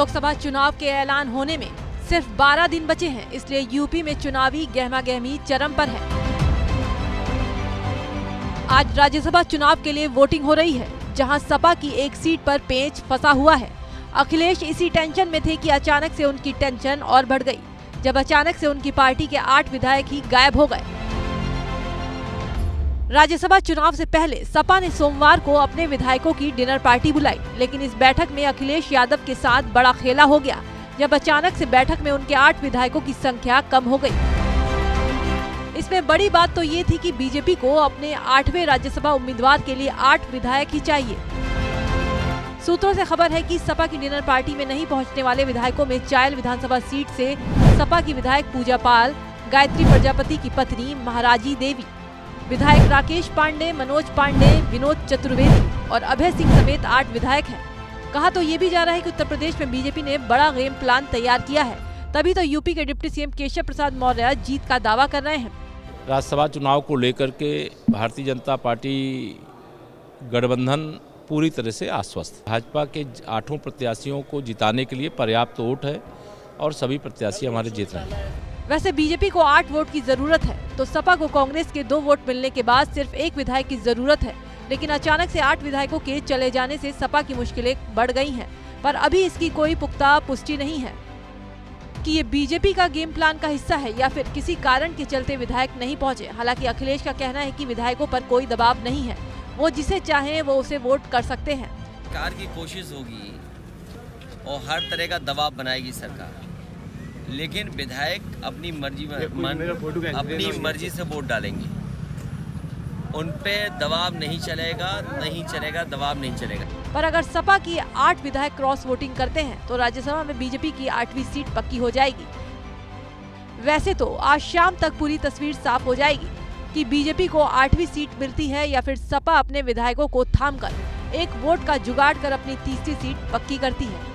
लोकसभा चुनाव के ऐलान होने में सिर्फ 12 दिन बचे हैं, इसलिए यूपी में चुनावी गहमागहमी चरम पर है। आज राज्यसभा चुनाव के लिए वोटिंग हो रही है, जहां सपा की एक सीट पर पेंच फंसा हुआ है। अखिलेश इसी टेंशन में थे कि अचानक से उनकी टेंशन और बढ़ गई, जब अचानक से उनकी पार्टी के 8 विधायक ही गायब हो गए। राज्यसभा चुनाव से पहले सपा ने सोमवार को अपने विधायकों की डिनर पार्टी बुलाई, लेकिन इस बैठक में अखिलेश यादव के साथ बड़ा खेला हो गया, जब अचानक से बैठक में उनके 8 विधायकों की संख्या कम हो गई। इसमें बड़ी बात तो ये थी कि बीजेपी को अपने 8वें राज्यसभा उम्मीदवार के लिए 8 विधायक ही चाहिए। सूत्रों से खबर है कि सपा की डिनर पार्टी में नहीं पहुंचने वाले विधायकों में चायल विधानसभा सीट से सपा की विधायक पूजा पाल, गायत्री प्रजापति की पत्नी महाराजी देवी, विधायक राकेश पांडे, मनोज पांडे, विनोद चतुर्वेदी और अभय सिंह समेत 8 विधायक हैं। कहा तो ये भी जा रहा है कि उत्तर प्रदेश में बीजेपी ने बड़ा गेम प्लान तैयार किया है, तभी तो यूपी के डिप्टी सीएम केशव प्रसाद मौर्य जीत का दावा कर रहे हैं। राज्यसभा चुनाव को लेकर के भारतीय जनता पार्टी गठबंधन पूरी तरह से आश्वस्त। भाजपा के 8 प्रत्याशियों को जिताने के लिए पर्याप्त वोट है और सभी प्रत्याशी हमारे जीत रहे हैं। वैसे बीजेपी को 8 वोट की जरूरत है, तो सपा को कांग्रेस के 2 वोट मिलने के बाद सिर्फ 1 विधायक की जरूरत है, लेकिन अचानक से 8 विधायकों के चले जाने से सपा की मुश्किलें बढ़ गई हैं, पर अभी इसकी कोई पुख्ता पुष्टि नहीं है कि ये बीजेपी का गेम प्लान का हिस्सा है या फिर किसी कारण के चलते विधायक नहीं पहुंचे। हालांकि अखिलेश का कहना है कि विधायकों पर कोई दबाव नहीं है, वो जिसे चाहे वो उसे वोट कर सकते हैं। सरकार की कोशिश होगी और हर तरह का दबाव बनाएगी सरकार, लेकिन विधायक अपनी मर्जी से वोट डालेंगे। उन पे दबाव नहीं चलेगा, दबाव नहीं चलेगा। पर अगर सपा की 8 विधायक क्रॉस वोटिंग करते हैं तो राज्यसभा में बीजेपी की 8वीं सीट पक्की हो जाएगी। वैसे तो आज शाम तक पूरी तस्वीर साफ हो जाएगी कि बीजेपी को 8वीं सीट मिलती है या फिर सपा अपने विधायकों को थामकर 1 वोट का जुगाड़ कर अपनी तीसरी सीट पक्की करती है।